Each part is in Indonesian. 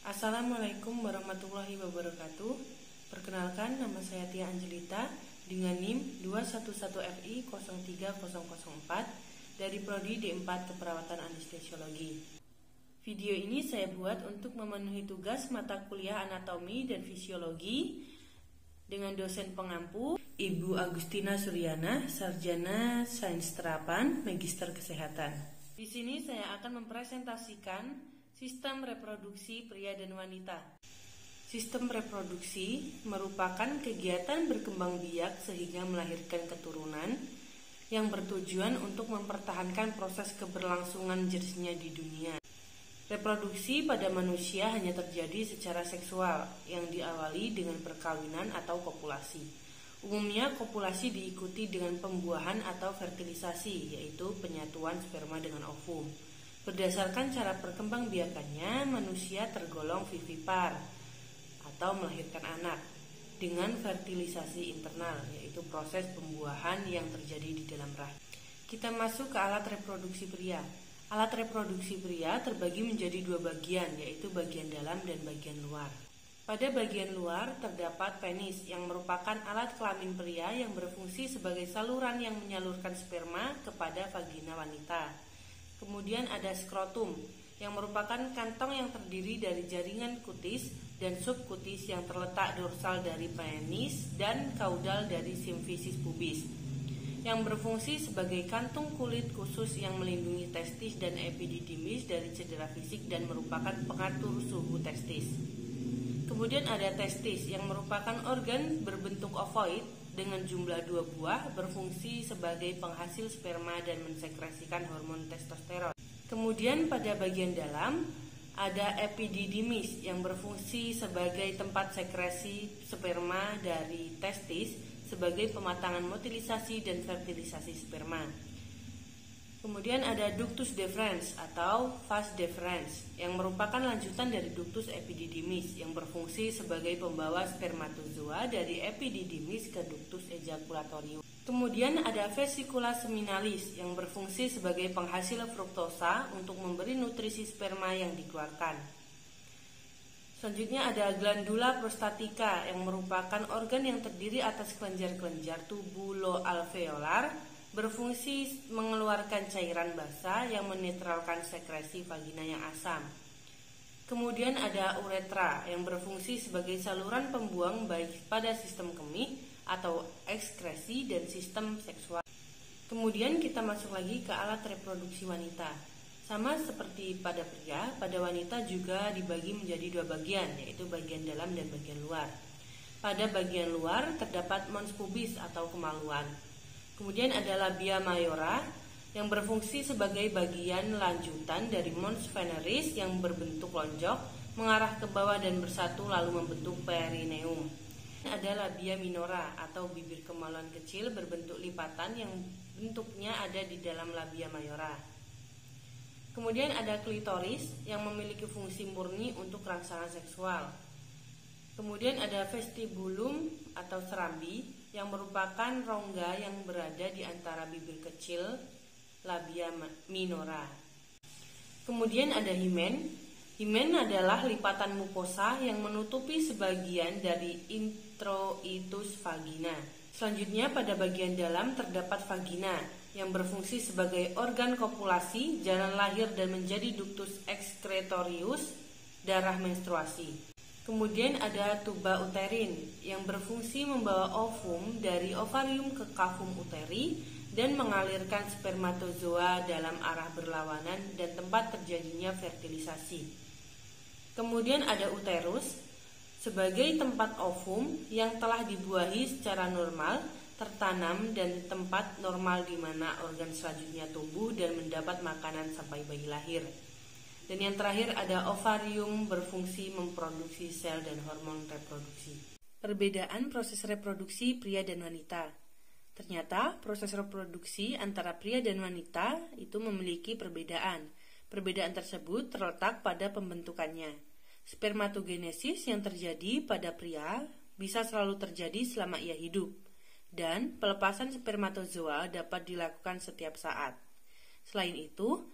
Assalamualaikum warahmatullahi wabarakatuh. Perkenalkan, nama saya Tia Angelita dengan NIM 211FI03004 dari Prodi D4 Keperawatan Anestesiologi. Video ini saya buat untuk memenuhi tugas mata kuliah anatomi dan fisiologi dengan dosen pengampu Ibu Agustina Suryana, Sarjana Sains Terapan, Magister Kesehatan. Di sini saya akan mempresentasikan sistem reproduksi pria dan wanita. Sistem reproduksi merupakan kegiatan berkembang biak sehingga melahirkan keturunan yang bertujuan untuk mempertahankan proses keberlangsungan jenisnya di dunia. Reproduksi pada manusia hanya terjadi secara seksual yang diawali dengan perkawinan atau kopulasi. Umumnya kopulasi diikuti dengan pembuahan atau fertilisasi, yaitu penyatuan sperma dengan ovum. Berdasarkan cara perkembangbiakannya, manusia tergolong vivipar atau melahirkan anak dengan fertilisasi internal, yaitu proses pembuahan yang terjadi di dalam rahim. Kita masuk ke alat reproduksi pria. Alat reproduksi pria terbagi menjadi dua bagian, yaitu bagian dalam dan bagian luar. Pada bagian luar terdapat penis yang merupakan alat kelamin pria yang berfungsi sebagai saluran yang menyalurkan sperma kepada vagina wanita. Kemudian ada skrotum yang merupakan kantong yang terdiri dari jaringan kutis dan subkutis yang terletak dorsal dari penis dan kaudal dari simfisis pubis, yang berfungsi sebagai kantung kulit khusus yang melindungi testis dan epididymis dari cedera fisik dan merupakan pengatur suhu testis. Kemudian ada testis yang merupakan organ berbentuk ovoid dengan jumlah 2 buah, berfungsi sebagai penghasil sperma dan mensekresikan hormon testosteron. Kemudian pada bagian dalam ada epididymis yang berfungsi sebagai tempat sekresi sperma dari testis sebagai pematangan motilisasi dan fertilisasi sperma. Kemudian ada ductus deferens atau vas deferens yang merupakan lanjutan dari ductus epididymis yang berfungsi sebagai pembawa spermatozoa dari epididymis ke ductus ejaculatorium. Kemudian ada vesicula seminalis yang berfungsi sebagai penghasil fruktosa untuk memberi nutrisi sperma yang dikeluarkan. Selanjutnya ada glandula prostatica yang merupakan organ yang terdiri atas kelenjar-kelenjar tubuloalveolar, berfungsi mengeluarkan cairan basah yang menetralkan sekresi vagina yang asam. Kemudian ada uretra yang berfungsi sebagai saluran pembuang baik pada sistem kemih atau ekskresi dan sistem seksual. Kemudian kita masuk lagi ke alat reproduksi wanita. Sama seperti pada pria, pada wanita juga dibagi menjadi dua bagian, yaitu bagian dalam dan bagian luar. Pada bagian luar terdapat mons pubis atau kemaluan. Kemudian ada labia mayora yang berfungsi sebagai bagian lanjutan dari mons veneris yang berbentuk lonjok mengarah ke bawah dan bersatu lalu membentuk perineum. Ada labia minora atau bibir kemaluan kecil berbentuk lipatan yang bentuknya ada di dalam labia mayora. Kemudian ada klitoris yang memiliki fungsi murni untuk rangsangan seksual. Kemudian ada vestibulum atau serambi yang merupakan rongga yang berada di antara bibir kecil labia minora. Kemudian ada himen. Himen adalah lipatan mukosa yang menutupi sebagian dari introitus vagina. Selanjutnya pada bagian dalam terdapat vagina yang berfungsi sebagai organ kopulasi, jalan lahir dan menjadi ductus excretorius, darah menstruasi. Kemudian ada tuba uterin yang berfungsi membawa ovum dari ovarium ke kavum uteri dan mengalirkan spermatozoa dalam arah berlawanan dan tempat terjadinya fertilisasi. Kemudian ada uterus sebagai tempat ovum yang telah dibuahi secara normal, tertanam dan tempat normal di mana organ selanjutnya tumbuh dan mendapat makanan sampai bayi lahir. Dan yang terakhir ada ovarium berfungsi memproduksi sel dan hormon reproduksi. Perbedaan proses reproduksi pria dan wanita. Ternyata proses reproduksi antara pria dan wanita itu memiliki perbedaan. Perbedaan tersebut terletak pada pembentukannya. Spermatogenesis yang terjadi pada pria bisa selalu terjadi selama ia hidup, dan pelepasan spermatozoa dapat dilakukan setiap saat. Selain itu,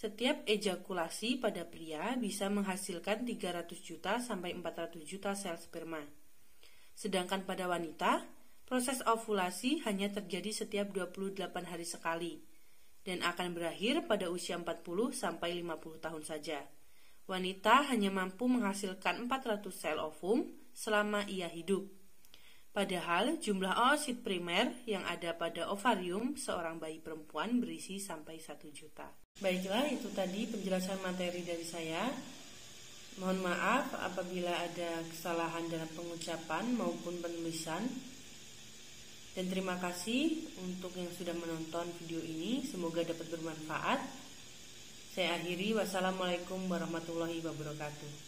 Setiap ejakulasi pada pria bisa menghasilkan 300 juta sampai 400 juta sel sperma. Sedangkan pada wanita, proses ovulasi hanya terjadi setiap 28 hari sekali dan akan berakhir pada usia 40 sampai 50 tahun saja. Wanita hanya mampu menghasilkan 400 sel ovum selama ia hidup. Padahal jumlah oosit primer yang ada pada ovarium seorang bayi perempuan berisi sampai 1 juta. Baiklah, itu tadi penjelasan materi dari saya. Mohon maaf apabila ada kesalahan dalam pengucapan maupun penulisan. Dan terima kasih untuk yang sudah menonton video ini. Semoga dapat bermanfaat. Saya akhiri. Wassalamualaikum warahmatullahi wabarakatuh.